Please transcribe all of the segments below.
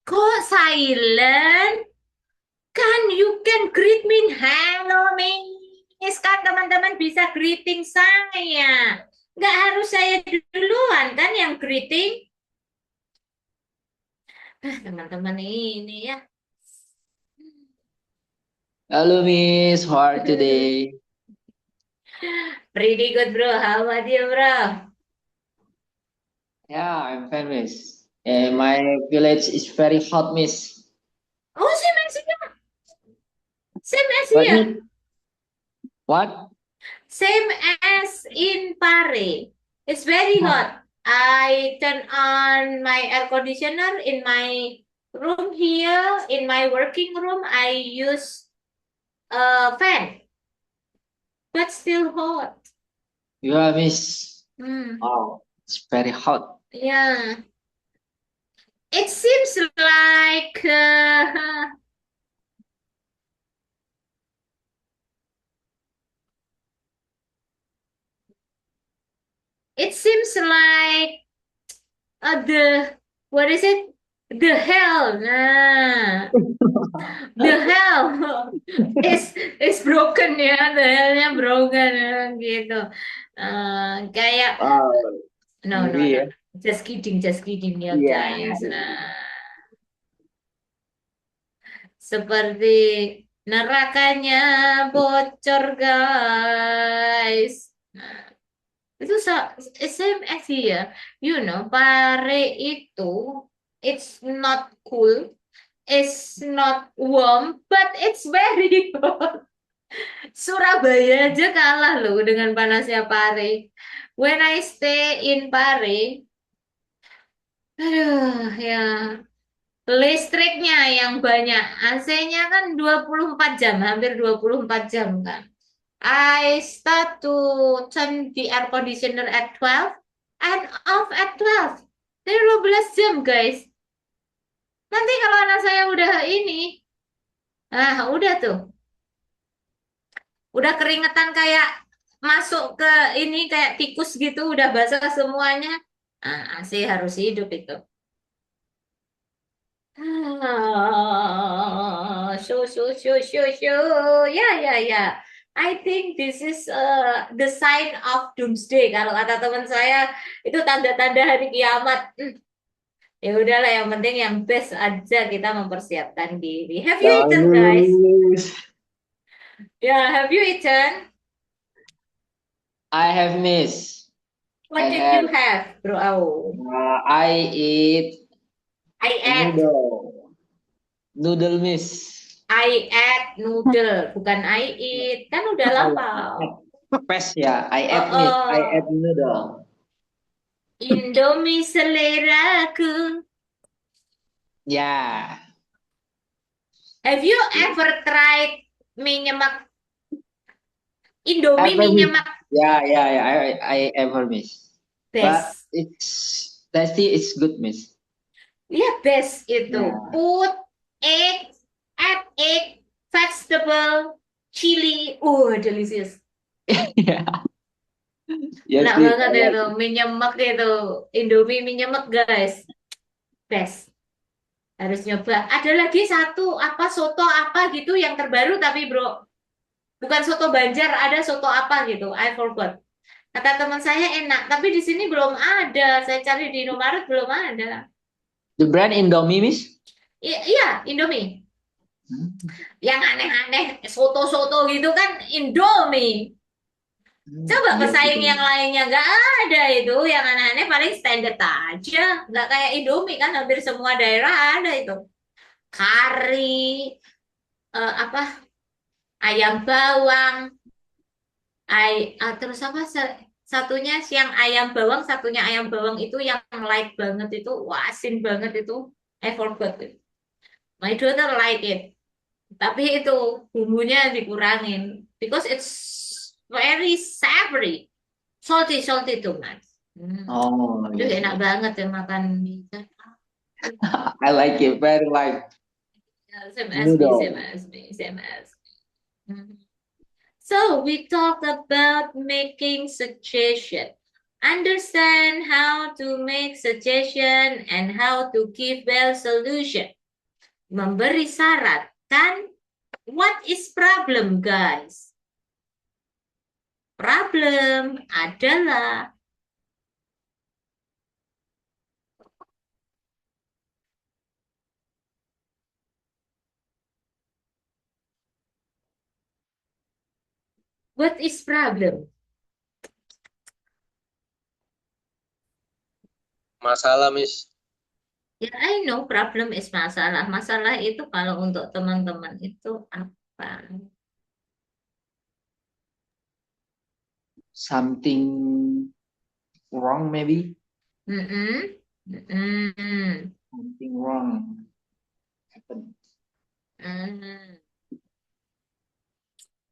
Kok silent? Kan you can greet me. Hello, Miss. Kan teman-teman bisa greeting saya. Nggak harus saya duluan kan yang greeting. Teman-teman ini ya. Hello, Miss. How are you today? Pretty good, bro. How about you, bro? Yeah, I'm fine, Miss. My village is very hot, Miss. Oh, same as here. Same as What, here. Miss? What? Same as in Pare. It's very hot. I turn on my air conditioner in my room here. In my working room, I use a fan, but still hot. Yeah, Miss. Hmm. Wow, it's very hot. Yeah. It seems like it seems like the what is it? The hell. Nah. The hell is broken ya, the hellnya broken ya, gitu. Kayak no no Maybe, no, yeah. just kidding ya Yeah. guys. Seperti nerakanya bocor guys. Nah, itu same as here, Pare itu it's not cool, it's not warm, but it's very hot. Surabaya aja kalah loh dengan panasnya Pare. When I stay in Pare, aduh ya, listriknya yang banyak. AC-nya kan 24 jam, hampir 24 jam kan. I start to turn the air conditioner at 12 and off at 12. Jadi 12 jam guys. Nanti kalau anak saya udah ini, udah tuh. Udah keringetan kayak masuk ke ini kayak tikus gitu, udah basah semuanya. AC harus hidup itu. Ya, ya, ya. I think this is the sign of doomsday. Kalau kata teman saya, itu tanda-tanda hari kiamat. Ya udahlah, yang penting yang best aja kita mempersiapkan diri. Have you eaten, guys? Miss. Ya, have you eaten? I have Miss. I What did have. you have, bro? Oh, I eat I ate. noodle. Noodle, Miss. I ate noodle, bukan I eat. Kan udah Oh, lama. I ate. Pes ya. I Oh, ate Miss. I ate oh. noodle. Indomie seleraku. Ya. Have you ever tried mie nyemek? Indomie Ever mie Miss. nyemek Yeah. I ever Miss. But best. it's tasty. It's good, Miss. Ya best itu. Yeah. Put egg, add egg, vegetable, chili. Delicious. Yeah. Yes, Enak Miss. banget I itu. like it. Mie nyemek itu. Indomie mie nyemek guys. Best. Harus nyoba. Ada lagi satu apa soto apa gitu yang terbaru tapi bro. Bukan soto Banjar, ada soto apa gitu. I forgot. Kata teman saya enak, tapi di sini belum ada. Saya cari di Indomaret belum ada. The brand Indomie, Miss. Iya, Indomie. Hmm. Yang aneh-aneh, soto-soto gitu kan Indomie. Coba Iya sih. pesaing yang lainnya nggak ada itu. Yang aneh-aneh paling standar aja. Nggak kayak Indomie kan hampir semua daerah ada itu. Kari, apa ayam bawang, terus apa satunya siang ayam bawang, satunya ayam bawang itu yang light banget itu, wah asin banget itu. I forgot it. My daughter like it. Tapi itu bumbunya dikurangin because it's very savory. Salty, salty too much. Oh, Aduh, yes, enak yes. banget ya makan mie. I like it very like Same as me, same noodle. as me, same as me. So we talk about making suggestion. Understand how to make suggestion and how to give well solution. Memberi syarat, kan? What is problem, guys? Problem adalah what is problem? Masalah, Miss. Ya, I know problem is masalah. Masalah itu kalau untuk teman-teman itu apa? Something wrong, maybe. Mm-mm. Mm-mm. Something wrong happen. Mm.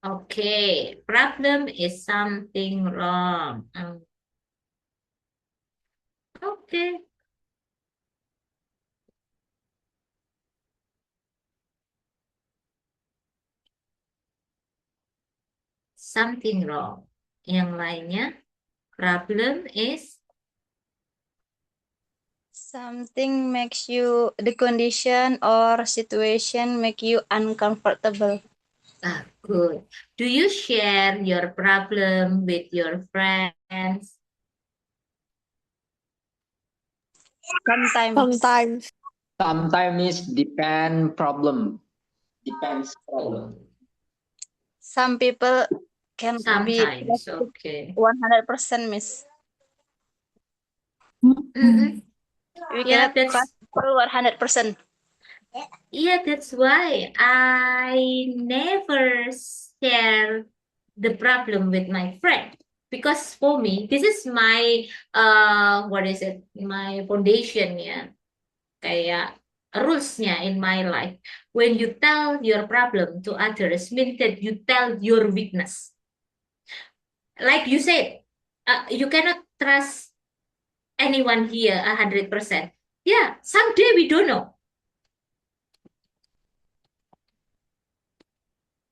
Okay, problem is something wrong. Okay, something wrong. Yang lainnya, problem is Something makes you, the condition or situation make you uncomfortable. good. Do you share your problem with your friends? Sometimes. Sometimes. Sometimes is depend problem. Depends problem. Some people can be Sometimes, trusted okay. 100%, Miss. Mm-mm. We Yeah, cannot trust people 100%. Yeah, that's why I never share the problem with my friend. Because for me, this is my what is it? My foundation ya. Kayak rulesnya in my life. When you tell your problem to others, means that you tell your weakness. Like you said, you cannot trust anyone here 100%. Yeah, someday we don't know.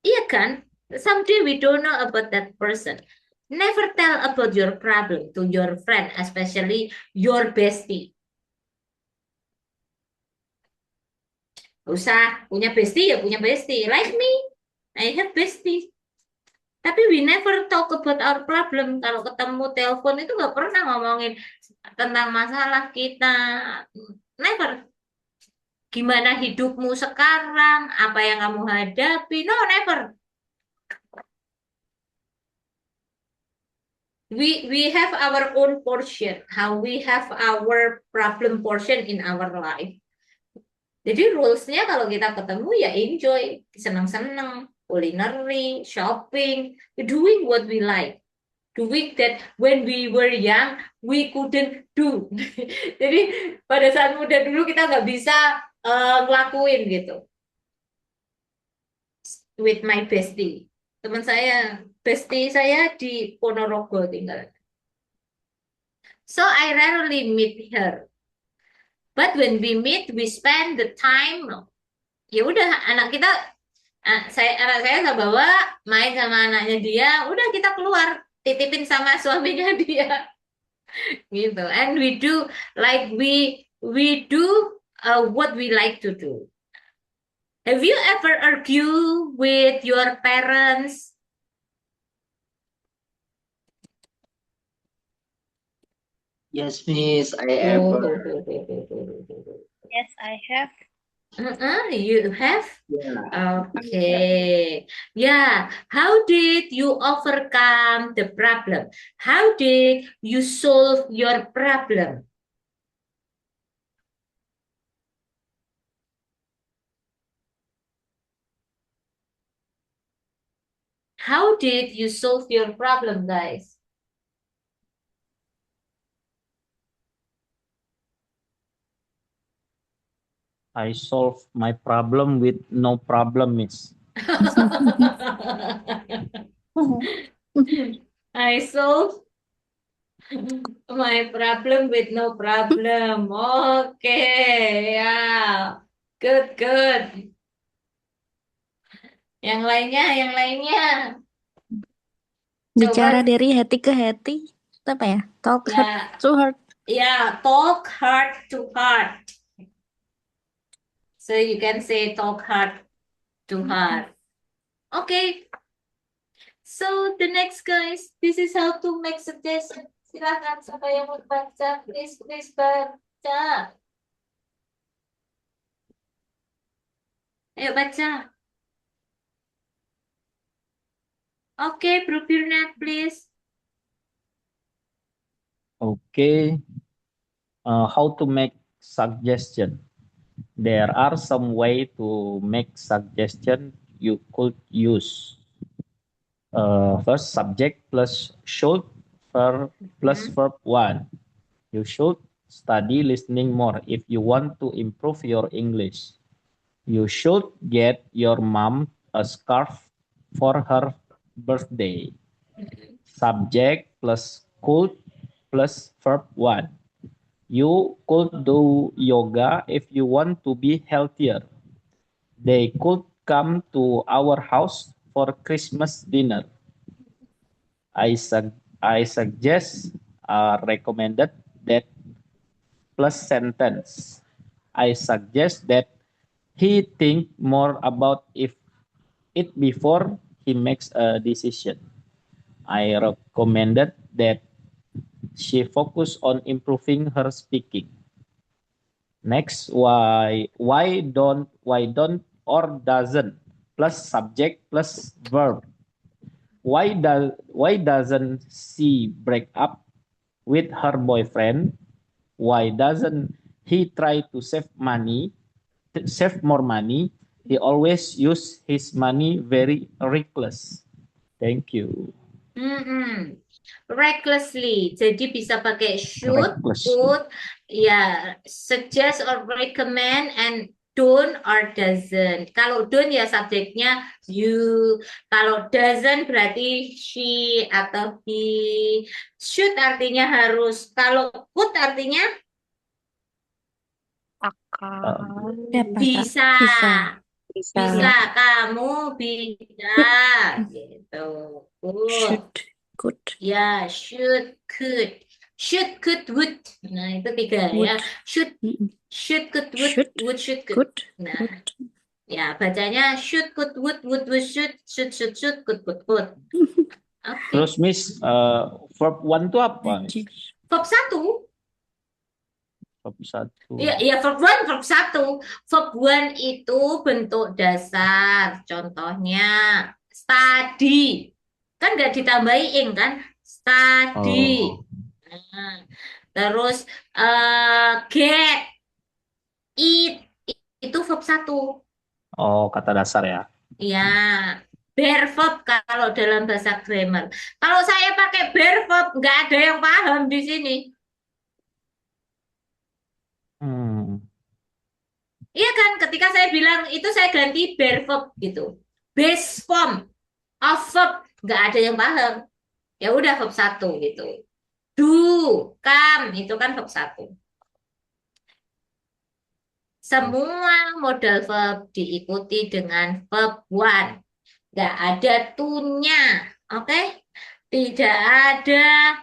Iya kan? Someday we don't know about that person. Never tell about your problem to your friend, especially your bestie. Gak usah punya bestie ya punya bestie. Like me, I have bestie. Tapi we never talk about our problem. Kalau ketemu telepon itu nggak pernah ngomongin tentang masalah kita. Never. Gimana hidupmu sekarang? Apa yang kamu hadapi? No, never. We have our own portion, how we have our problem portion in our life. Jadi rulesnya kalau kita ketemu ya enjoy, senang-senang, culinary, shopping, doing what we like, doing that when we were young we couldn't do. Jadi pada saat muda dulu kita nggak bisa ngelakuin gitu. With my bestie, teman saya, bestie saya di Ponorogo tinggal. So I rarely meet her. But when we meet, we spend the time. Ya udah, anak kita, anak saya nggak bawa, main sama anaknya dia. Udah kita keluar, titipin sama suaminya dia, gitu. And we do like we do what we like to do. Have you ever argue with your parents? Yes, Miss. I Oh, ever. Yes, I have. You have? Yeah. Okay. Yeah. How did you overcome the problem? How did you solve your problem? How did you solve your problem, guys? I solve my problem with no problem, Miss. I solve my problem with no problem. Okay, yeah. Good, good. Yang lainnya, yang lainnya. Bicara Coba. dari hati ke hati. Itu apa ya? Talk Ya, heart to heart. ya, talk heart to heart. So you can say talk heart to heart. Okay. So the next guys, this is how to make suggestion. Silakan siapa yang mau baca, please baca. Ayo baca. Okay, Brupirna, please. Okay. How to make suggestion? There are some way to make suggestion you could use. First, subject plus should, verb plus verb one. You should study listening more if you want to improve your English. You should get your mom a scarf for her birthday. Subject plus could plus verb one. You could do yoga if you want to be healthier. They could come to our house for Christmas dinner. I suggest recommended that plus sentence. I suggest that he think more about it before he makes a decision. I recommended that she focus on improving her speaking. Next, why don't or doesn't plus subject plus verb. Why doesn't she break up with her boyfriend? Why doesn't he try to save more money? He always use his money very reckless. Thank you. Recklessly. Jadi bisa pakai should, Reckless. could, ya, suggest or recommend, and don't or doesn't. Kalau don't ya subjeknya you. Kalau doesn't berarti she atau he. Should artinya harus. Kalau could artinya Dapat. bisa. Bisa. Bisa, kamu bisa. Gitu. Good. Could. Ya, should, could. Should, could, would. Nah, itu tiga ya. Should, could, would, should, could. Nah, ya, bacanya should, could, would, should, could, could. Oke. Terus Miss, verb one itu apa? Verb 1. Verb 1. Ya, verb 1, verb 1. Verb 1 itu bentuk dasar. Contohnya, study. Kan nggak ditambahi ing kan? Study. Nah, terus get, eat. Itu verb 1. Oh, kata dasar ya. Ya, bare verb kalau dalam bahasa grammar. Kalau saya pakai bare verb, nggak ada yang paham di sini. Iya kan, ketika saya bilang itu saya ganti bare verb gitu. Base form of verb, nggak ada yang paham. Ya udah verb 1 gitu. Do, come, itu kan verb 1. Semua modal verb diikuti dengan verb 1. Nggak ada to-nya, oke? Tidak ada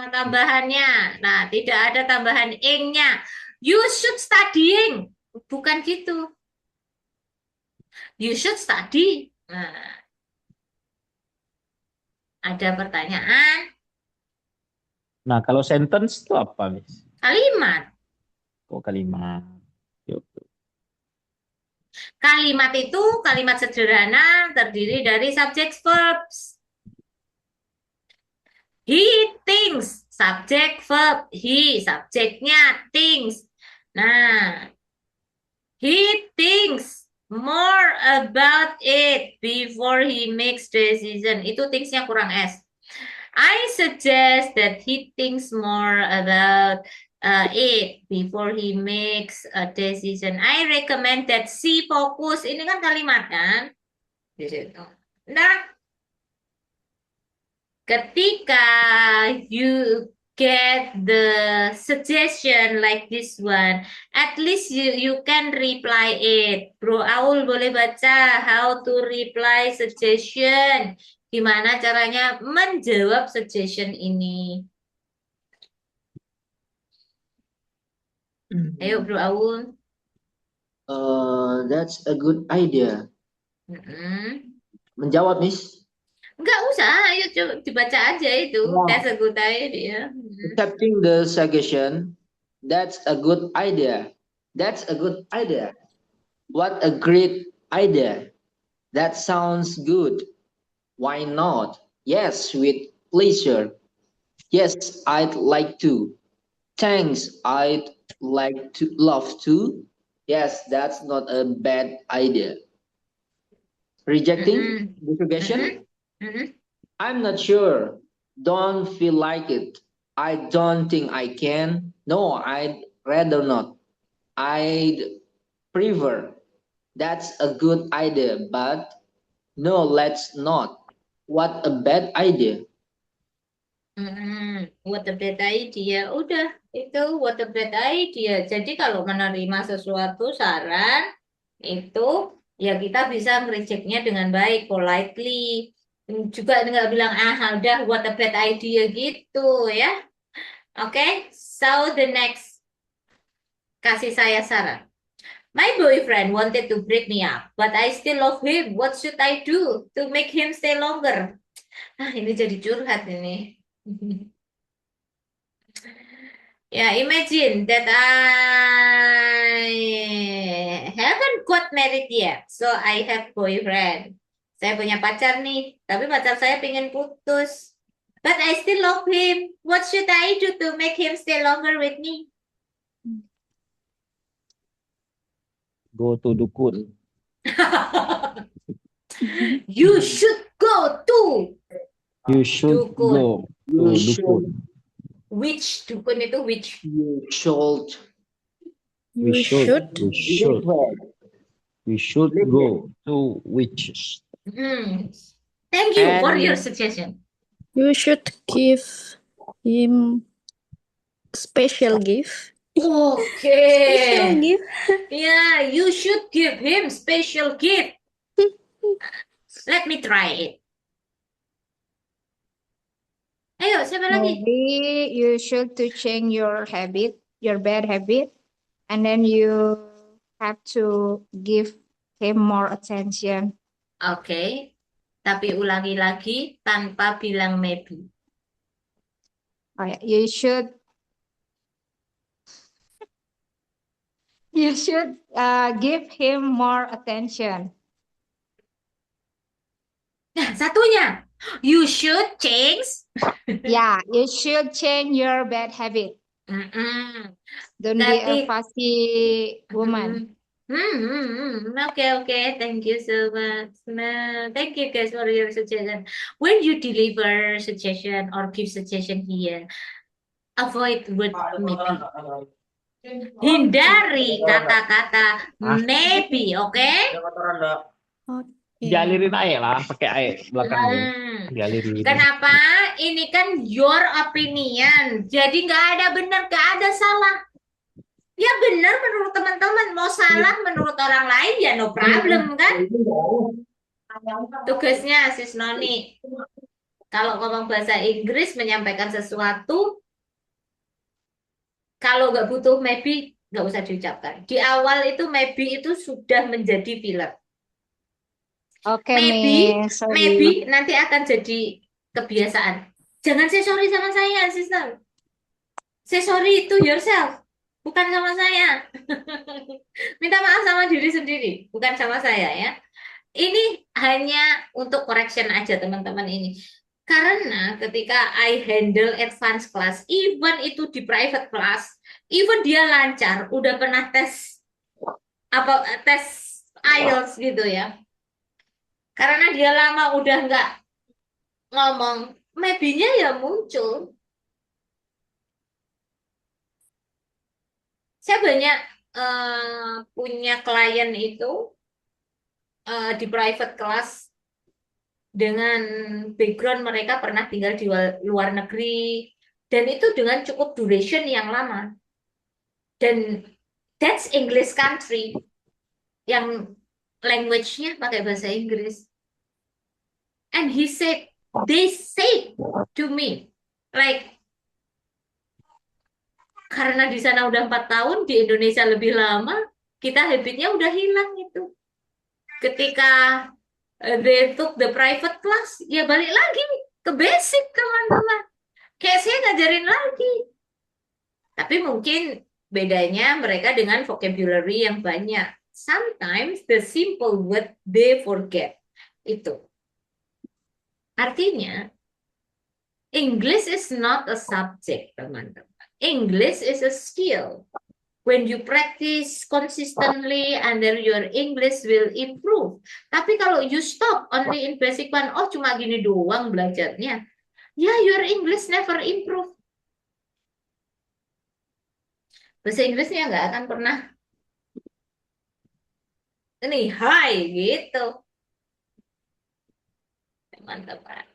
tambahannya. Nah, tidak ada tambahan ing-nya. You should studying. Bukan gitu. You should study. Nah, ada pertanyaan? Nah, kalau sentence itu apa, Miss? Kalimat. Oh, kalimat. Yuk. Kalimat itu kalimat sederhana terdiri dari subject verbs. He thinks, subject verb. He, subjeknya thinks. Nah, he thinks more about it before he makes decision. Itu thinks-nya kurang S. I suggest that he thinks more about it before he makes a decision. I recommend that she fokus. Ini kan kalimat kan? Di situ. Nah, ketika you get the suggestion like this one, at least you can reply it. Bro Aul boleh baca how to reply suggestion. Gimana caranya menjawab suggestion ini? Ayo Bro Aul. That's a good idea. Mm-mm. Menjawab, Miss. Nggak usah, ayo coba dibaca aja itu. Wow. That's a good idea. Accepting the suggestion. That's a good idea. That's a good idea. What a great idea. That sounds good. Why not? Yes, with pleasure. Yes, I'd like to. Thanks, I'd love to. Yes, that's not a bad idea. Rejecting Mm-mm. the suggestion? Mm-mm. Mm-mm. I'm not sure. Don't feel like it. I don't think I can. No, I'd rather not. I'd prefer. That's a good idea, but no, let's not. What a bad idea. What a bad idea. Udah, itu what a bad idea. Jadi kalau menerima sesuatu saran, itu ya kita bisa ngerejeknya dengan baik, politely. Juga nggak bilang, udah what a bad idea gitu ya. Oke, so the next, kasih saya saran. My boyfriend wanted to break me up, but I still love him. What should I do to make him stay longer? Ini jadi curhat ini. Yeah, imagine that I haven't got married yet, so I have boyfriend. Saya punya pacar nih, tapi pacar saya pengen putus. But I still love him. What should I do to make him stay longer with me? Go to dukun. You should go to You should dukun. go to You should. dukun. Which dukun itu which? You should. We should. We should. Live. We should go to witches. Thank you for And- your suggestion. You should give him special gift. Special Okay. gift. Yeah, you should give him special gift. Let me try it. Ayo, siapa lagi? Maybe you should to change your habit, your bad habit, and then you have to give him more attention. Oke. Tapi ulangi lagi tanpa bilang maybe. Oh, yeah. You should give him more attention. Nah, satunya. You should change. Yeah, you should change your bad habit. Mm-mm. Don't be a Tapi- fussy woman. Okay. Thank you so much. Thank you guys for your suggestion. When you deliver suggestion or give suggestion here, avoid word maybe. Hindari kata-kata maybe, oke? Dialirin air lah, pakai air belakangnya. Dialirin. Kenapa? Ini kan your opinion. Jadi nggak ada benar, nggak ada salah. Ya benar menurut teman-teman. Mau salah menurut orang lain ya no problem kan? Tugasnya Sis Noni. Kalau ngomong bahasa Inggris menyampaikan sesuatu, kalau nggak butuh maybe nggak usah diucapkan. Di awal itu maybe itu sudah menjadi filler. Okay, Maybe, Miss. Sorry. Maybe nanti akan jadi kebiasaan. Jangan say sorry sama saya, sister. Say sorry to yourself, bukan sama saya. Minta maaf sama diri sendiri, bukan sama saya ya. Ini hanya untuk correction aja teman-teman ini. Karena ketika I handle advanced class, even itu di private class, even dia lancar, udah pernah tes IELTS gitu ya. Karena dia lama udah nggak ngomong, maybe-nya ya muncul. Saya banyak punya klien itu di private class dengan background mereka pernah tinggal di luar negeri Dan itu dengan cukup duration yang lama. Dan that's English country yang language-nya pakai bahasa Inggris. And they said to me, like, karena di sana udah 4 tahun, di Indonesia lebih lama, kita habitnya udah hilang itu. Ketika they took the private class, ya balik lagi ke basic, teman-teman. Kayak saya ngajarin lagi. Tapi mungkin bedanya mereka dengan vocabulary yang banyak. Sometimes the simple word they forget. Itu. Artinya, English is not a subject, teman-teman. English is a skill. When you practice consistently, and then your English will improve. Tapi kalau you stop only in basic one, oh cuma gini doang belajarnya, ya your English never improve. Bahasa Inggrisnya nggak akan pernah ini high gitu, teman-teman.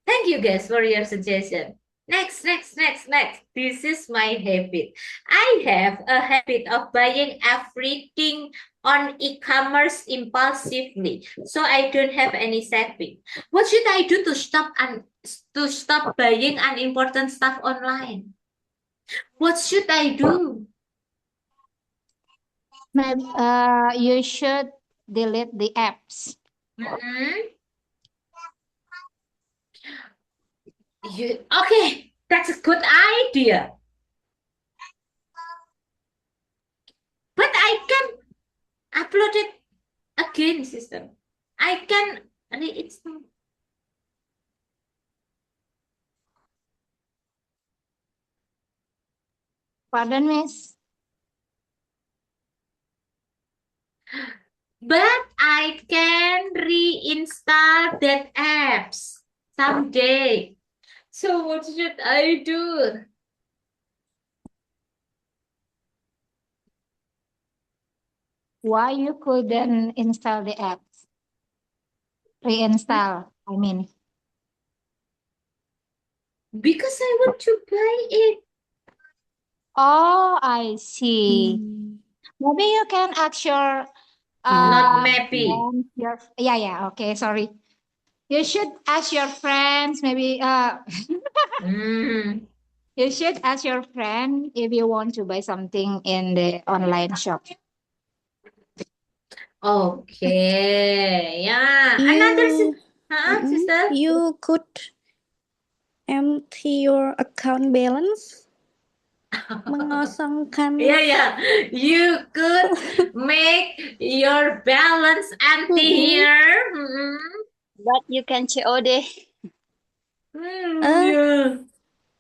Thank you guys for your suggestion. Next. This is my habit. I have a habit of buying everything on e-commerce impulsively, so I don't have any saving. What should I do to stop buying unimportant stuff online? What should I do? Maybe you should delete the apps. Okay, that's a good idea. But I can upload it again, sister. I can reinstall. Pardon, Miss? But I can reinstall that apps someday. So what should I do? Why you couldn't install the apps? Reinstall, I mean. Because I want to buy it. Oh, I see. Maybe you can ask your Not maybe. friends, yeah, okay, sorry. You should ask your friends, maybe you should ask your friend if you want to buy something in the online shop. Okay, yeah. Another sister? You could empty your account balance. Mengosongkan. Yeah. You could make your balance empty here. But you can COD. Yeah.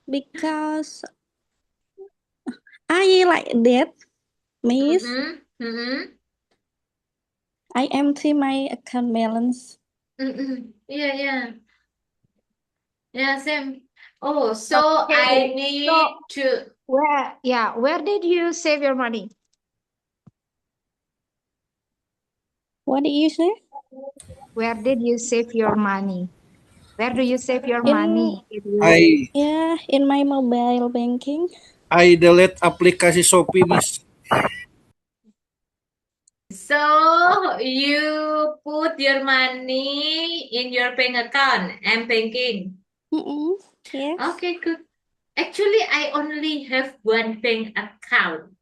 Because I like that, Miss. I empty my account balance. Yeah. Yeah, same. Oh, so Okay, I need to. Where did you save your money? What did you say? Where did you save your money? Where do you save your In- money? In my mobile banking. I delete aplikasi Shopee, Miss. So you put your money in your bank account and banking. Yes. Okay, good. Actually, I only have one bank account,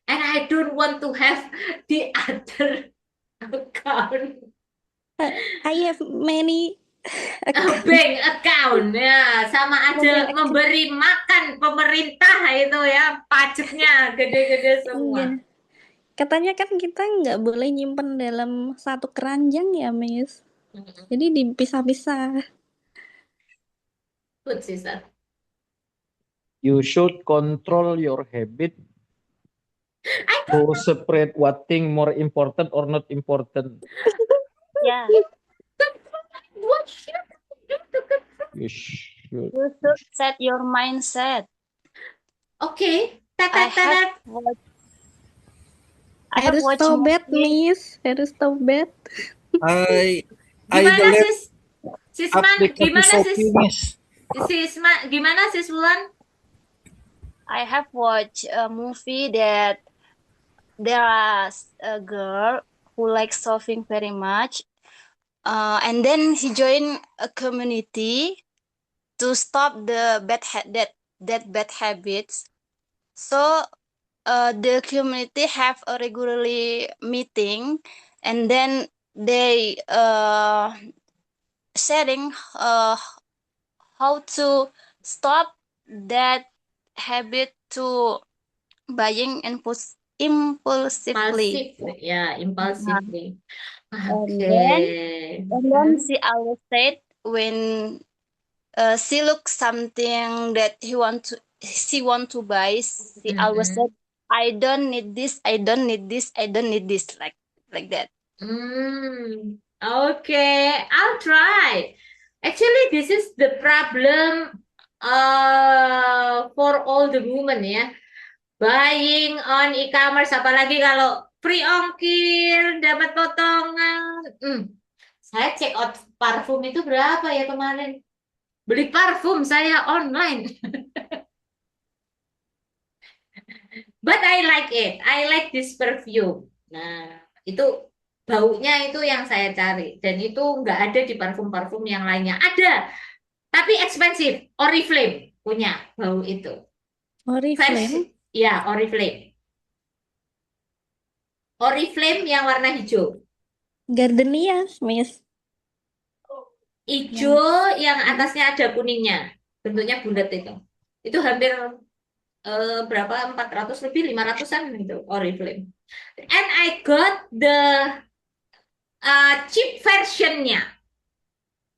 and I don't want to have the other account. I have many Bank account ya, sama aja Bank account. memberi makan pemerintah itu ya, pajaknya gede-gede semua. Iya. Katanya kan kita nggak boleh nyimpen dalam satu keranjang ya, Miss. Jadi dipisah-pisah. Good, sister. You should control your habit to separate what thing more important or not important. Yeah. What should I do to control? You should. You should set your mindset. Okay. Harus tobat, Miss. Harus tobat. I Gimana delete sis? Sisman, aplikasi gimana sis? Shopee, Miss. Gimana sis Wulan? I have watched a movie that there is a girl who likes shopping very much, and then he joined a community to stop the that bad habits. So the community have a regularly meeting, and then they sharing how to stop that habit to buying impulsively. Impulsif, ya, Nah, impulsively. and then Oke. and then she always said when she looks something that she want to buy, she always said, Mm-mm. I don't need this, I don't need this, I don't need this, like that. Okay, I'll try. Actually, this is the problem for all the women ya. Buying on e-commerce, apalagi kalau free ongkir, dapat potongan. Saya check out parfum itu berapa ya kemarin? Beli parfum saya online. But I like it. I like this perfume. Nah, itu baunya itu yang saya cari. Dan itu nggak ada di parfum-parfum yang lainnya. Ada, tapi expensive. Oriflame punya bau itu. Oriflame, Ya, Oriflame. Oriflame yang warna hijau. gardenia, Miss. Hijau yang atasnya ada kuningnya. Bentuknya bulat itu. Itu hampir berapa? 400 lebih 500-an itu Oriflame. And I got the cheap versionnya.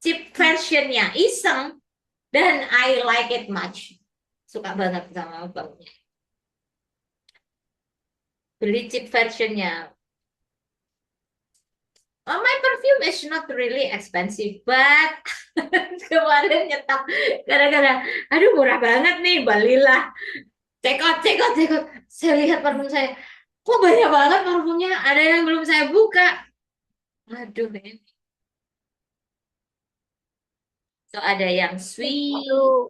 Cheap versionnya iseng dan I like it much. Suka banget sama baunya. Beli cheap versionnya. My perfume is not really expensive, but kemarin nyetok gara-gara, aduh murah banget nih, balilah. Check out, check out, check out. Saya lihat parfum saya, kok banyak banget parfumnya, ada yang belum saya buka. Aduh, ini. So ada yang sweet. You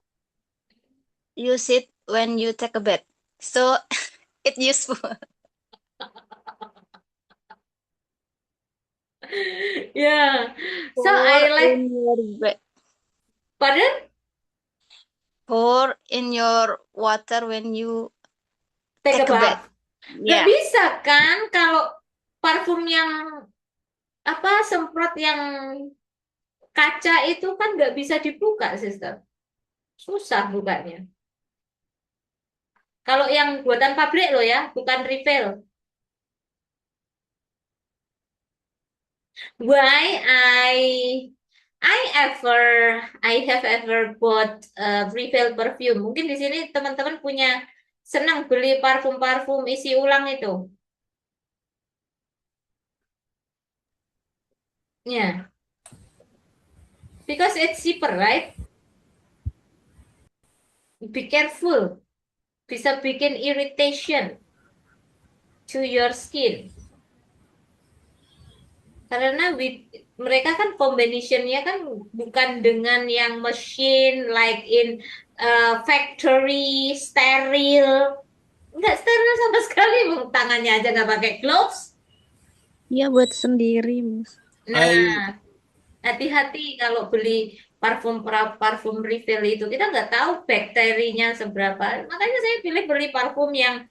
use it when you take a bath, so it's useful. Yeah. So Pour I like, in your pardon? pour in your water when you Take a take a bath. bath. Nggak Yeah. bisa kan kalau parfum yang apa semprot yang kaca itu kan nggak bisa dibuka, sister. Susah bukanya. Kalau yang buatan pabrik loh ya, bukan refill. Why I have ever bought refill perfume. Mungkin di sini teman-teman punya senang beli parfum-parfum isi ulang itu. Ya. Because it's cheaper, right? Be careful. Bisa bikin irritation to your skin. Karena mereka kan combinationnya kan bukan dengan yang machine like in factory steril, nggak steril sama sekali, tangannya aja nggak pakai gloves. Iya, buat sendiri, Miss. Nah, hati-hati kalau beli parfum refill itu, kita nggak tahu bakterinya seberapa. Makanya saya pilih beli parfum yang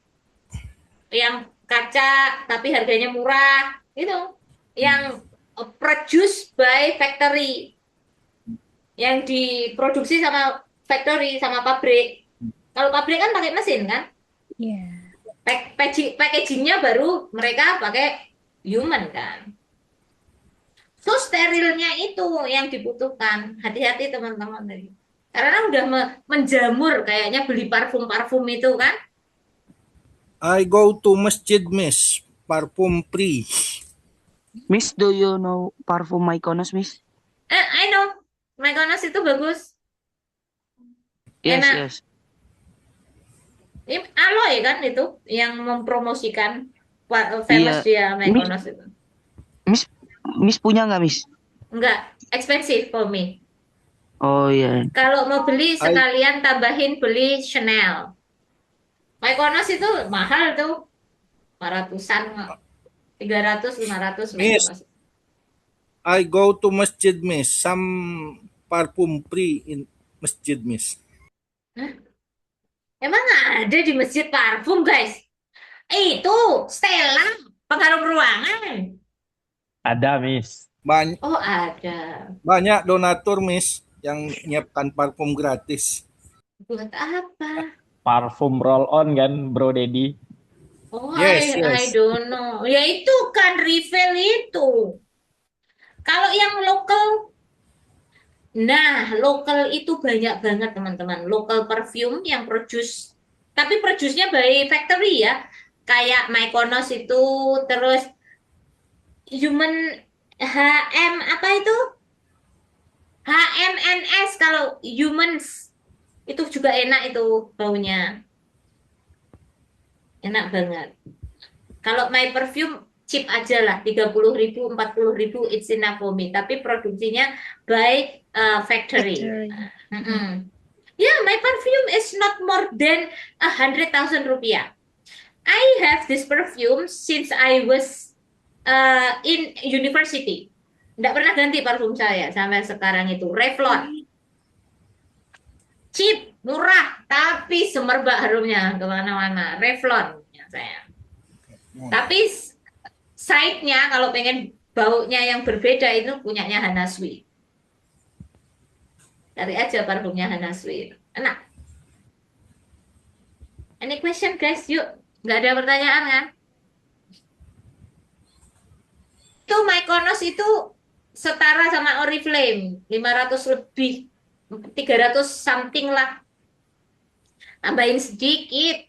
kaca tapi harganya murah gitu, yang produced by factory, yang diproduksi sama factory sama pabrik. Kalau pabrik kan pakai mesin kan, Iya. packagingnya baru mereka pakai human kan. So sterilnya itu yang dibutuhkan. Hati-hati teman-teman, karena udah menjamur kayaknya beli parfum-parfum itu kan. I go to masjid, Miss. Parfum free. Miss, do you know parfum Mykonos, Miss? I know, Mykonos itu bagus. Yes, Enak. yes. Ini Aloy kan itu yang mempromosikan famous dia Mykonos itu. Miss punya nggak, Miss? Enggak, expensive for me. Oh iya. Kalau mau beli I sekalian tambahin beli Chanel. Mykonos itu mahal tuh, 500-an, 300, 500 Miss, Mykonos. I go to masjid, Miss. Some parfum free in masjid, Miss. Hah? Emang ada di masjid parfum, guys? Itu Stella, pengharum ruangan. Ada, Miss. Banyak, Oh, ada. banyak donatur, Miss, yang nyiapkan parfum gratis. Buat apa? Parfum roll on kan, Bro Dedi? Oh, Yes, I yes. don't know. Ya itu kan refill itu. Kalau yang lokal, nah lokal itu banyak banget teman-teman. Local perfume yang produce, tapi produce-nya by factory ya. Kayak Mykonos itu, terus Human HM apa itu? HMNS kalau humans itu juga enak itu baunya. Enak banget. Kalau my perfume cheap aja lah, 30.000, 40.000 it's enough for me. Tapi produksinya by factory. Factory. Mm-mm. Yeah, my perfume is not more than 100,000 rupiah. I have this perfume since I was in university. Nggak pernah ganti parfum saya sampai sekarang itu. Revlon. Cheap, murah, tapi semerbak harumnya kemana-mana. Revlon ya saya. Tapi side-nya kalau pengen baunya yang berbeda itu punyanya Hanaswi. Cari aja parfumnya Hanaswi. Enak. Any question guys? Yuk. Nggak ada pertanyaan kan? Itu Mykonos itu setara sama Oriflame. 500 lebih. 300 something lah. Tambahin sedikit.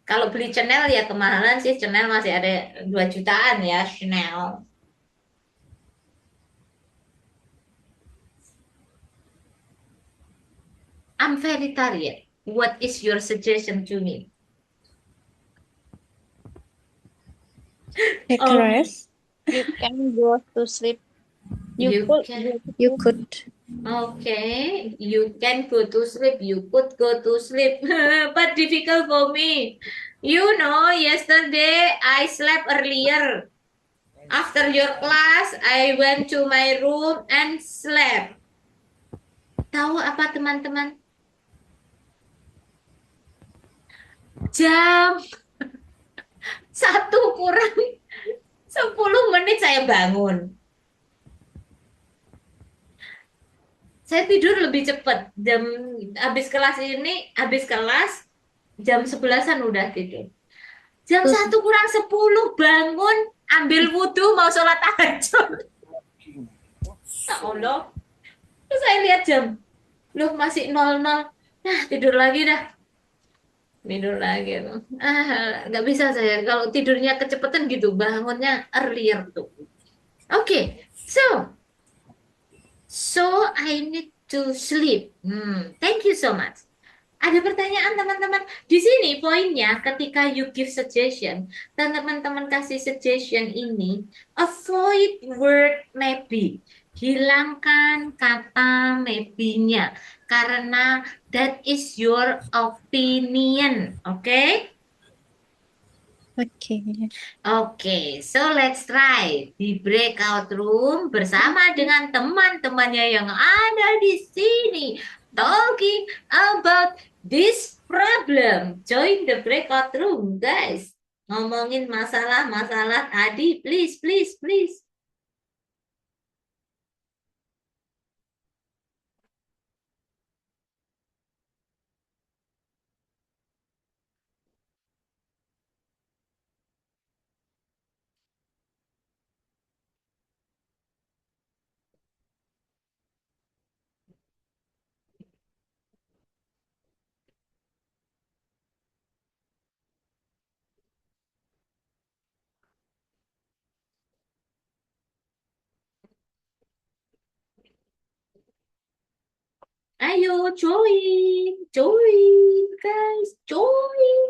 Kalau beli Chanel ya kemahalan sih. Chanel masih ada 2 jutaan ya Chanel. I'm very tired. What is your suggestion to me? Take Um, rest. You can go to sleep. You could can. go to You sleep. could. Okay, you can go to sleep. You could go to sleep, but difficult for me. You know, yesterday I slept earlier. After your class, I went to my room and slept. Tahu apa teman-teman? Jam 1 kurang 10 menit saya bangun. Saya tidur lebih cepat. Habis kelas jam 11-an udah tidur. Jam Terus 1 kurang 10 bangun, ambil wudhu, mau sholat tahajud. Ya Allah. Terus saya lihat jam. Loh, masih 00. Nah, tidur lagi dah. Tidur lagi tuh. Nggak bisa saya. Kalau tidurnya kecepatan gitu, bangunnya earlier tuh. Oke, so I need to sleep. Thank you so much. Ada pertanyaan teman-teman. Di sini poinnya ketika you give suggestion, dan teman-teman kasih suggestion ini, avoid word maybe. Hilangkan kata maybe-nya karena that is your opinion. Oke? okay. Oke, so let's try di breakout room bersama dengan teman-temannya yang ada di sini talking about this problem. Join the breakout room, guys. Ngomongin masalah-masalah tadi, please, please, please. Ayo, join, join, guys, join.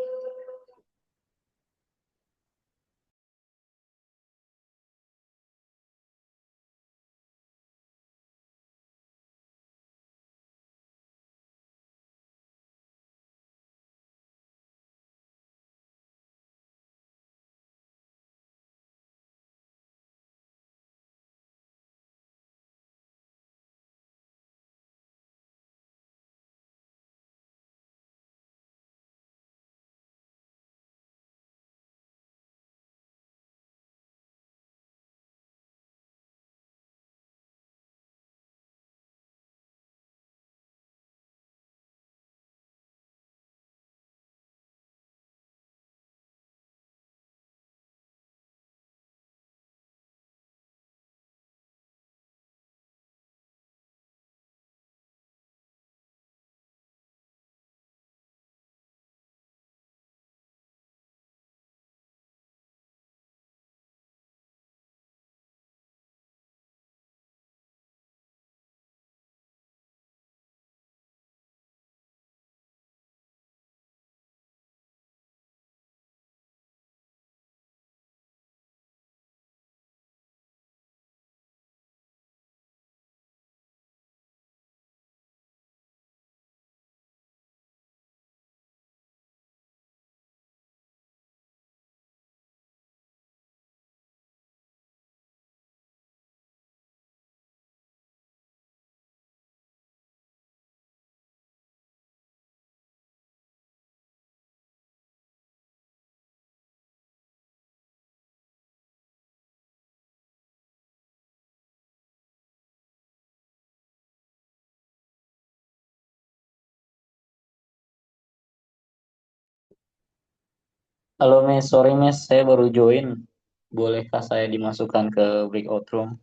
Halo Miss, sorry Miss, saya baru join. Bolehkah saya dimasukkan ke breakout room?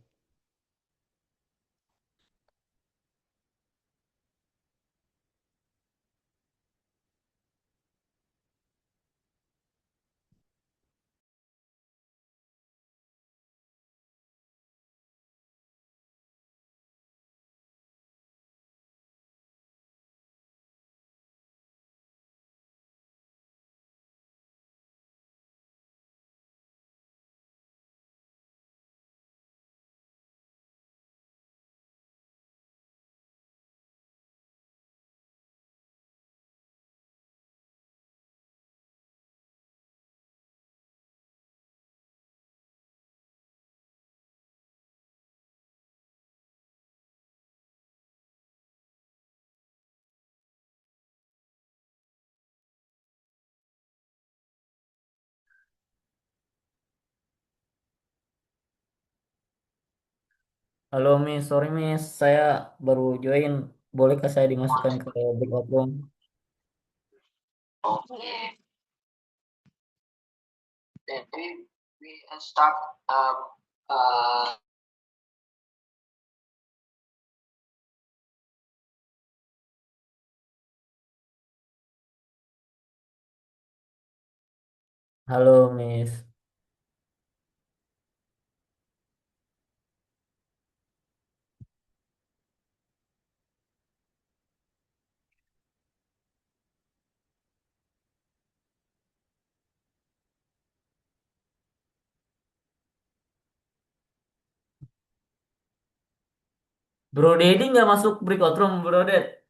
Halo Miss, sorry Miss, saya baru join. Bolehkah saya dimasukkan ke breakout room? Okay. Then we start uh, Halo Miss. Bro Dedi nggak masuk breakout room, Bro Ded.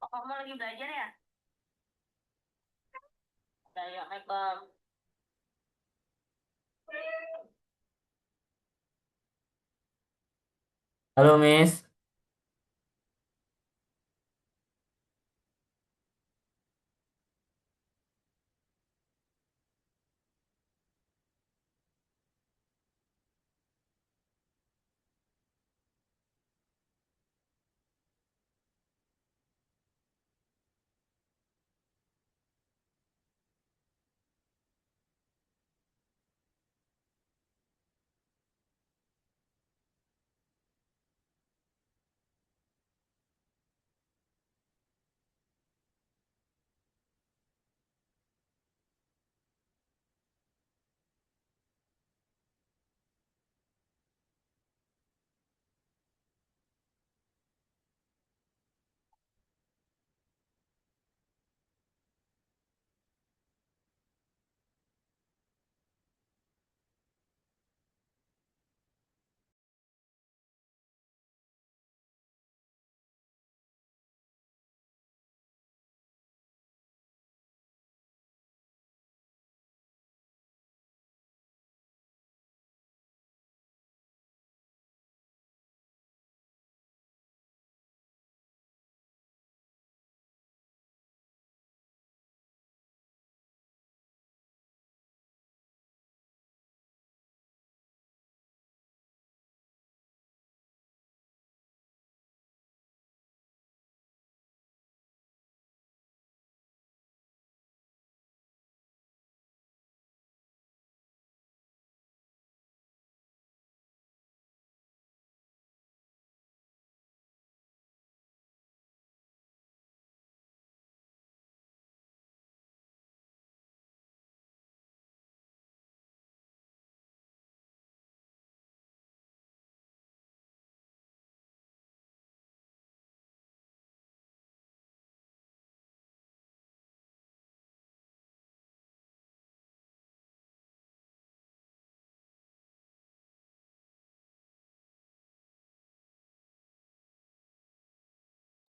Oh, kamu lagi belajar ya? Kayak Michael. Halo Miss.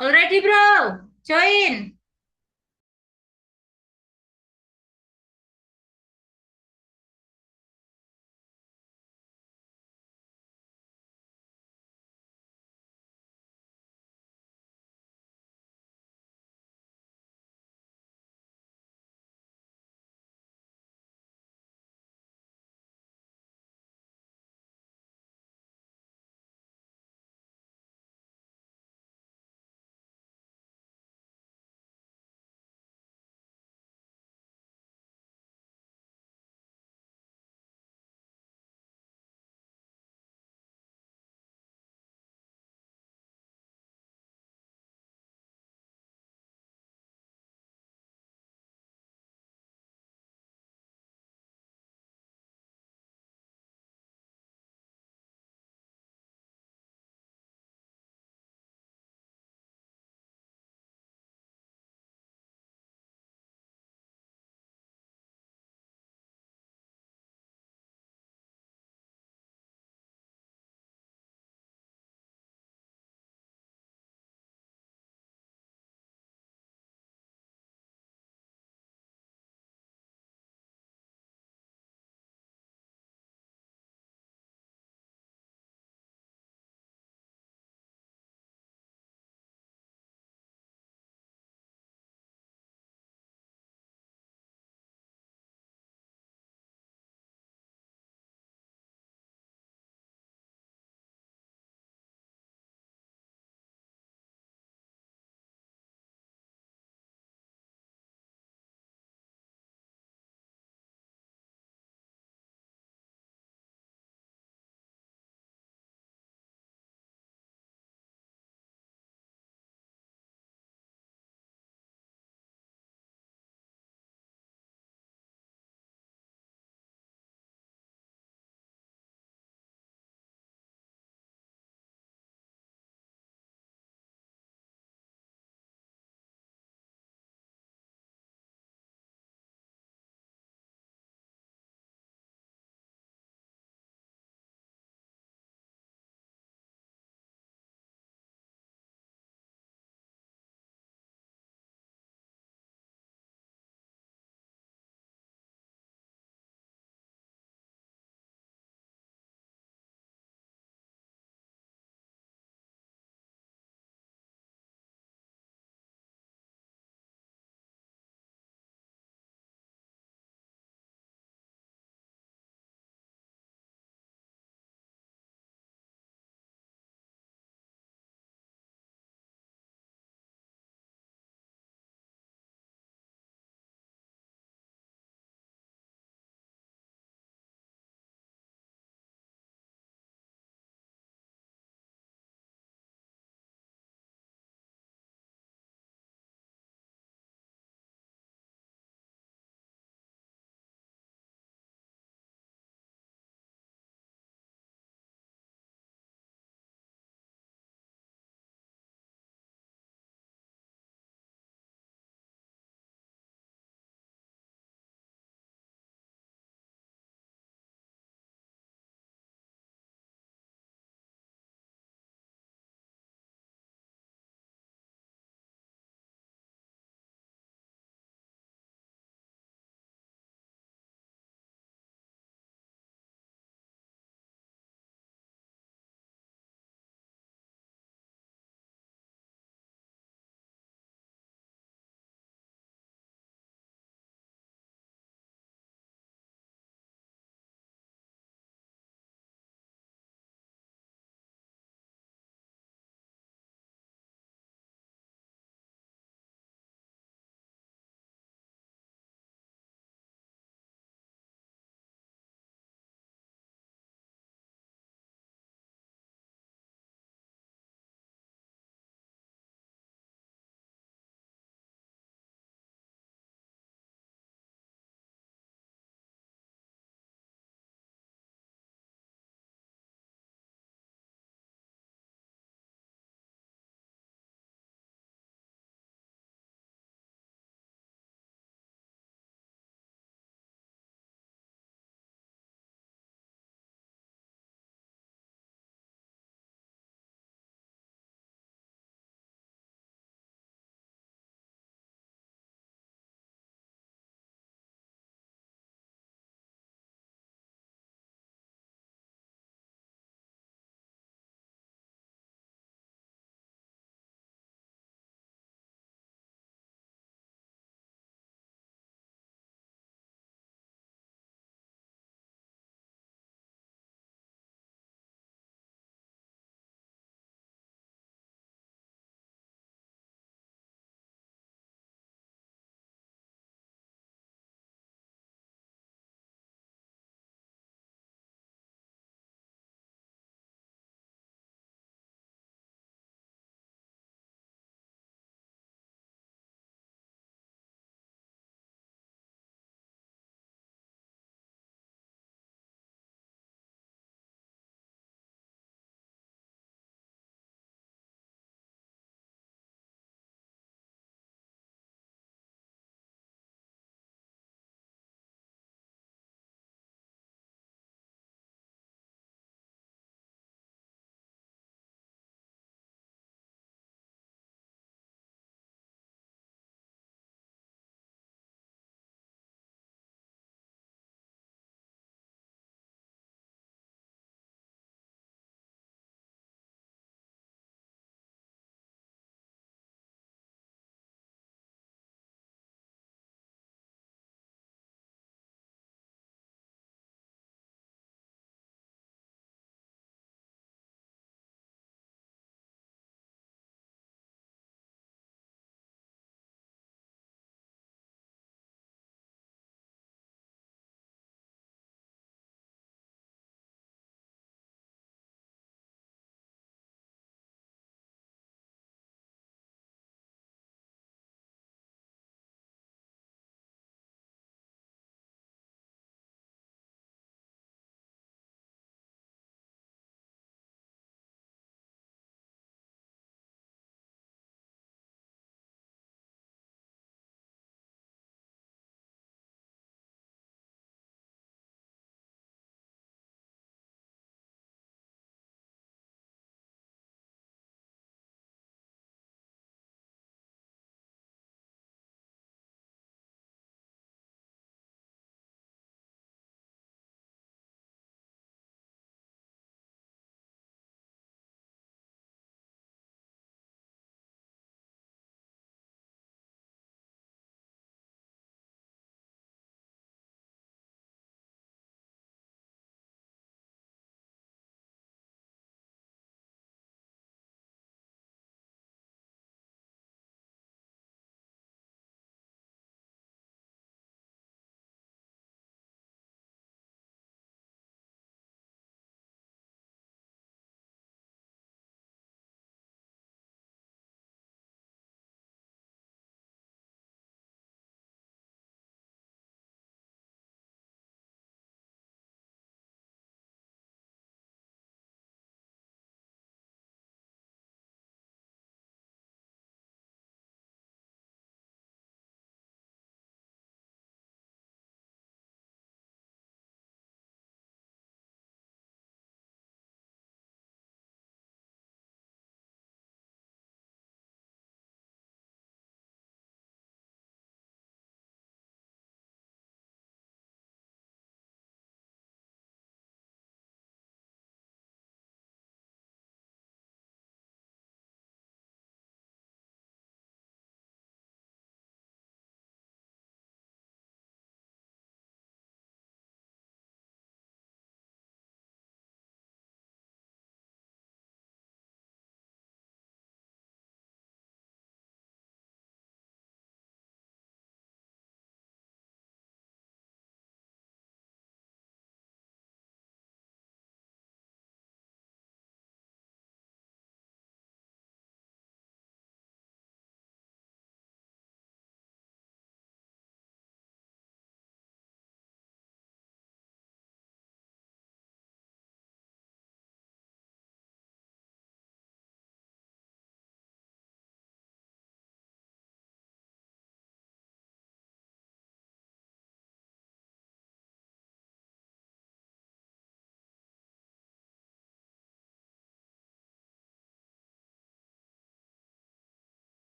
Already, bro. Join.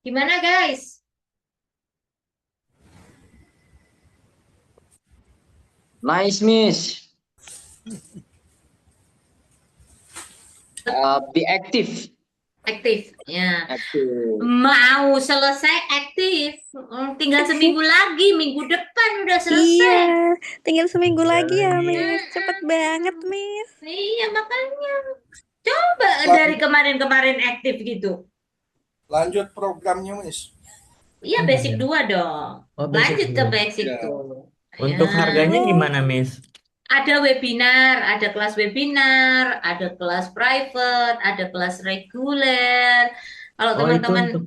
Gimana guys? Nice, Miss. Be active. Aktif. Ya. Active. Mau selesai aktif. Tinggal seminggu lagi, minggu depan udah selesai. Iya, tinggal seminggu lagi ya, Miss. Cepet banget, Miss. Iya, makanya coba dari kemarin-kemarin aktif gitu. Lanjut programnya, Miss. Iya, basic 2 dong. Oh, basic Lanjut ke 2. basic Ya. tuh. Untuk Ya. harganya gimana, Miss? Ada webinar, ada kelas webinar, ada kelas private, ada kelas reguler. Kalau Oh, itu teman-teman, untuk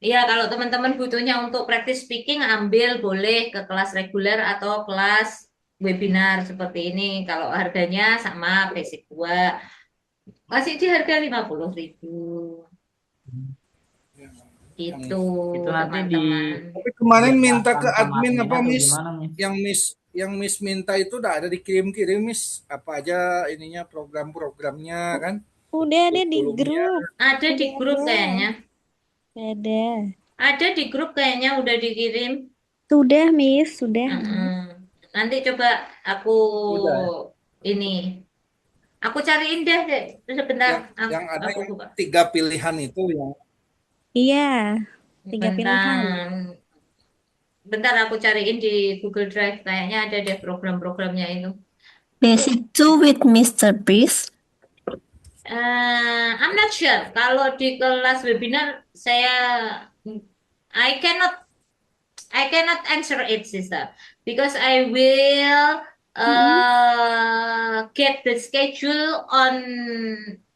ya kalau teman-teman butuhnya untuk practice speaking, ambil boleh ke kelas reguler atau kelas webinar seperti ini. Kalau harganya sama basic 2, masih di harga 50.000. Itu itu nanti di teman-teman. Tapi kemarin minta dijelaskan ke sama admin admin apa, atau Miss? gimana, Miss? Yang Miss minta itu udah ada dikirim-kirim, Miss. Apa aja ininya program-programnya kan? Udah ada di Kurikulumnya. grup. Ada di Udah grup ada. kayaknya. Ada. Ada di grup kayaknya udah dikirim. Sudah, Miss. Sudah. Nanti coba aku Udah. ini. Aku cariin deh sebentar. Yang ada Aku yang buka. 3 pilihan itu yang Iya. 3 pilihan. Bentar aku cariin di Google Drive. Kayaknya ada deh program-programnya itu. Basic 2 with Mr. Beast. I'm not sure. Kalau di kelas webinar I cannot answer it, sister, because I will get the schedule on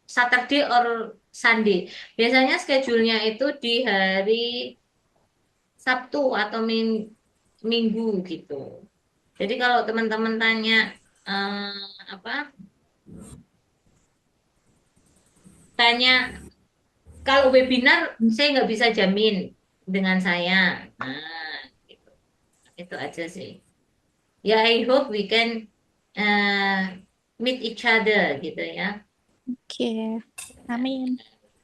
Saturday or Sunday. Biasanya schedule-nya itu di hari Sabtu atau Minggu gitu. Jadi kalau teman-teman tanya kalau webinar saya nggak bisa jamin dengan saya. Nah, gitu. Itu aja sih. Ya, I hope we can meet each other gitu ya. Oke. Amin.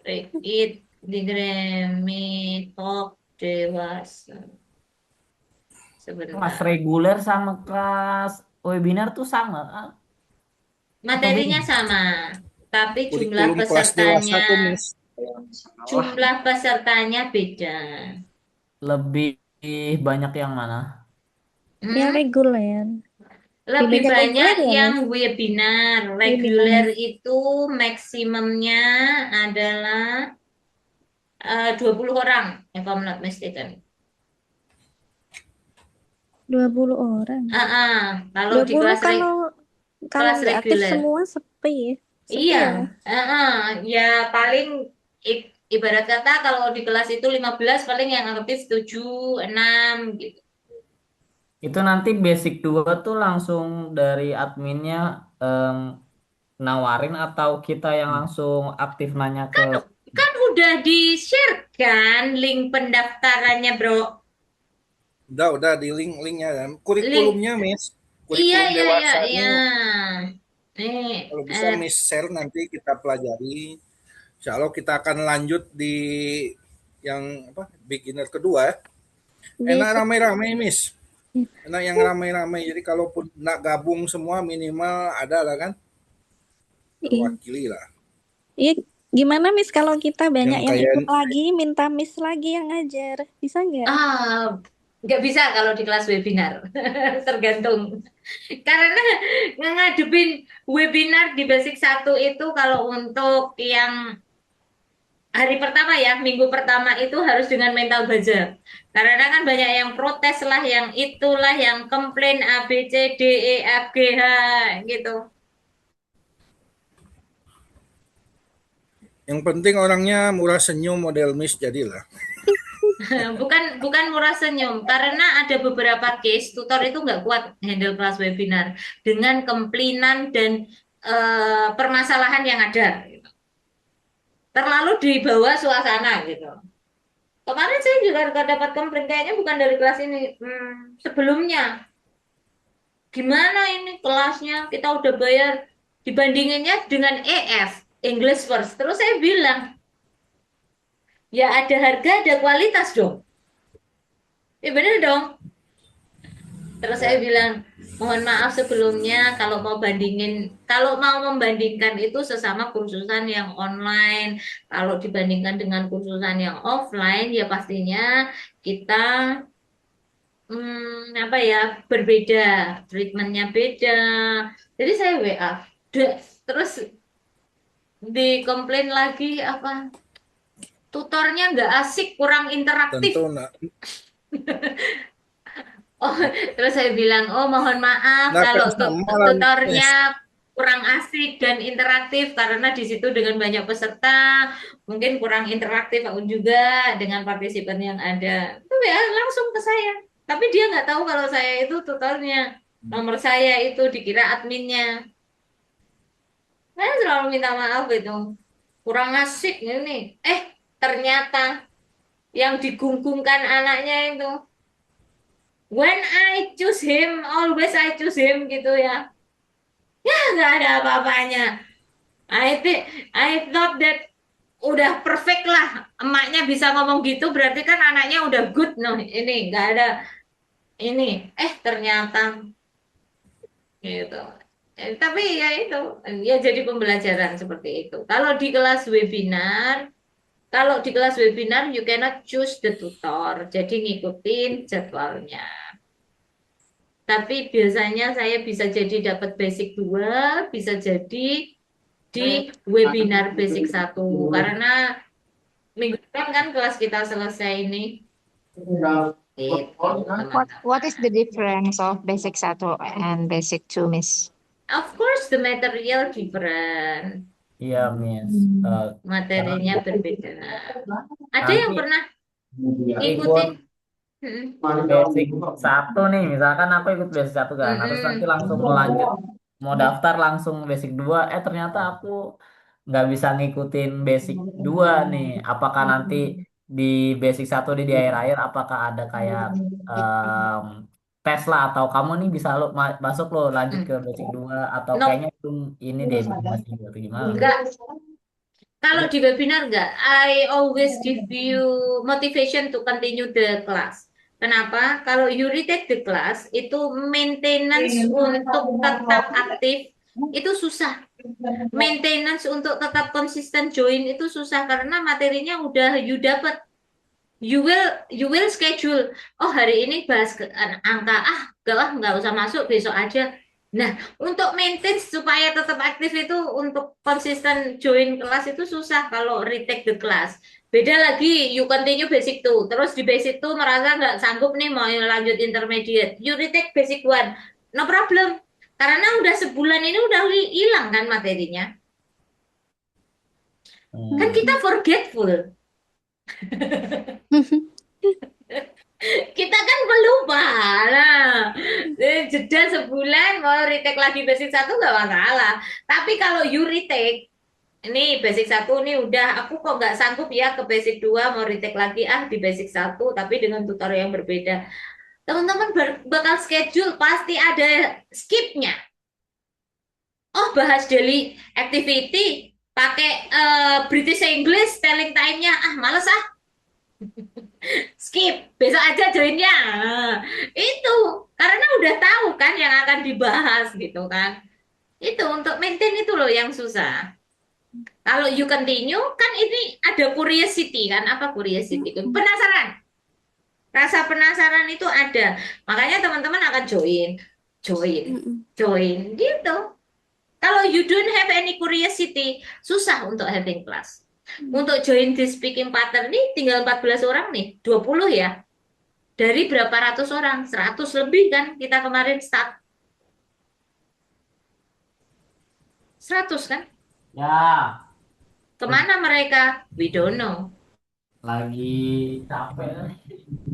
It di Grammy Talk dewasa. Sebentar. Kelas reguler sama kelas webinar tuh sama. Materinya sama, tapi jumlah kurikulum kelas dewasa tuh, pesertanya Miss. jumlah pesertanya beda. Lebih banyak yang mana? Yang reguler. Lebih banyak banyak reguler ya, yang Miss? webinar. Reguler itu maksimumnya adalah 20 orang, if I'm not mistaken. 20 orang. Kalau di 20 kelas kalau kelas nggak aktif reguler. semua sepi. Sepi Iya, ya. ya paling ibarat kata kalau di kelas itu 15 paling yang aktif 7, 6 gitu. Itu nanti basic 2 tuh langsung dari adminnya nawarin atau kita yang langsung aktif nanya ke Kan udah di-share kan link pendaftarannya, Bro. Udah di linknya kan. Kurikulumnya, Miss. Iya, Kurikulum dewasa iya. kalau bisa Miss share nanti kita pelajari. Insya Allah kita akan lanjut di yang beginner kedua. Enak ramai-ramai, Miss. Enak yang ramai-ramai. Jadi kalaupun nak gabung semua minimal ada lah kan. Terwakili lah. Iya, gimana Miss kalau kita banyak yang kayak- ikut lagi, minta Miss lagi yang ngajar, bisa nggak? Nggak bisa kalau di kelas webinar. Tergantung. Karena ngadepin webinar di basic 1 itu kalau untuk yang hari pertama ya, minggu pertama itu harus dengan mental baja. Karena kan banyak yang protes lah, yang itulah, yang komplain A, B, C, D, E, F, G, H gitu. Yang penting orangnya murah senyum model Miss jadilah. Bukan murah senyum, karena ada beberapa case tutor itu nggak kuat handle kelas webinar dengan komplainan dan permasalahan yang ada. Terlalu dibawa suasana gitu. Kemarin saya juga dapat komplain kayaknya bukan dari kelas ini, sebelumnya. Gimana ini kelasnya kita udah bayar, dibandinginnya dengan EF English First. Terus saya bilang, Ya ada harga, ada kualitas dong. Bener dong. Terus saya bilang, mohon maaf sebelumnya kalau mau membandingkan itu sesama kursusan yang online, kalau dibandingkan dengan kursusan yang offline, ya pastinya kita apa ya berbeda, treatmentnya beda. Jadi saya WA, terus dikomplain lagi apa tutornya nggak asik, kurang interaktif. Tentu nah, Oh, terus saya bilang, oh mohon maaf nah kan kalau sama lah Miss. tutornya kurang asik dan interaktif karena di situ dengan banyak peserta, mungkin kurang interaktif aku juga dengan partisipan yang ada. Itu ya langsung ke saya. Tapi dia nggak tahu kalau saya itu tutornya. Nomor saya itu dikira adminnya. Saya selalu minta maaf itu. Kurang asik ini. Ternyata yang digunggungkan anaknya itu. When I choose him, always I choose him gitu ya. Ya nggak ada apa-apanya. I thought that udah perfect lah. Emaknya bisa ngomong gitu, berarti kan anaknya udah good. No, ini nggak ada ini. Ternyata gitu. Tapi ya itu, ya jadi pembelajaran seperti itu. Kalau di kelas webinar, you cannot choose the tutor. Jadi ngikutin jadwalnya. Tapi biasanya saya bisa jadi dapat basic 2, bisa jadi di webinar basic 1. Karena minggu depan kan kelas kita selesai ini. Gitu, What is the difference of basic 1 and basic 2, Miss? Of course, the material different. Iya, Miss. Materinya berbeda. Ada Nanti yang pernah ikut ikutin? basic 1 nih, misalkan aku ikut basic 1 kan, terus nanti langsung melanjut mau daftar langsung basic 2, ternyata aku nggak bisa ngikutin basic 2 nih. Apakah nanti di basic 1 di akhir-akhir apakah ada kayak em, tes lah, atau kamu nih bisa lo masuk lo lanjut ke basic 2, atau No, kayaknya belum ini deh masih atau gimana? enggak. Kalau di webinar enggak, I always give you motivation to continue the class. Kenapa? Kalau you retake the class, itu maintenance untuk tetap aktif itu susah. Maintenance untuk tetap konsisten join itu susah karena materinya udah you dapat. You will schedule. Oh, hari ini bahas angka, nggak usah masuk, besok aja. Nah, untuk maintain supaya tetap aktif itu untuk konsisten join kelas itu susah kalau retake the class. Beda lagi, you continue basic 2. Terus di basic 2 merasa nggak sanggup nih mau lanjut intermediate. You retake basic 1. No problem. Karena udah sebulan ini udah hilang kan materinya. Kan kita forgetful. Kita kan pelupa. Nah, jeda sebulan mau retake lagi basic 1 nggak masalah. Tapi kalau you retake, ini basic 1 nih udah, aku kok nggak sanggup ya ke basic 2 mau retake lagi di basic 1 tapi dengan tutor yang berbeda. Teman-teman bakal schedule pasti ada skipnya. Oh, bahas daily activity pakai British English telling time-nya, males skip, besok aja joinnya. Itu karena udah tahu kan yang akan dibahas gitu kan. Itu untuk maintain itu loh yang susah. Kalau you continue kan ini ada curiosity kan, apa curiosity itu? Penasaran. Rasa penasaran itu ada. Makanya teman-teman akan join gitu. Kalau you don't have any curiosity, susah untuk having class. Untuk join di speaking pattern nih tinggal 14 orang nih, 20 ya. Dari berapa ratus orang? 100 lebih kan kita kemarin start. 100 kan? Ya, Kemana mereka? We don't know. lagi capek.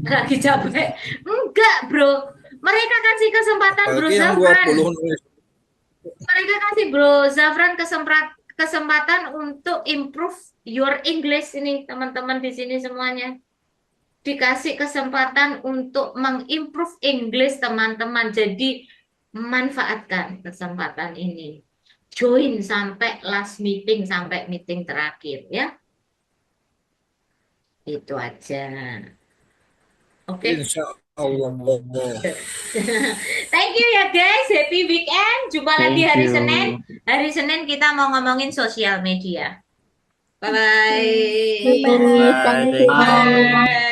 Lagi capek. Enggak, bro. Mereka kasih kesempatan Bro Apalagi yang Zafran. 20 nulis. Mereka kasih Bro Zafran kesempatan untuk improve your English ini, teman-teman di sini semuanya. Dikasih kesempatan untuk mengimprove English teman-teman. Jadi manfaatkan kesempatan ini. Join sampai last meeting, sampai meeting terakhir ya. Itu aja. Oke. Insya Allah. Thank you ya guys. Happy weekend. Jumpa lagi Thank hari you. Senin. Hari Senin kita mau ngomongin sosial media. Bye-bye. Bye. Thank you. Bye. Bye.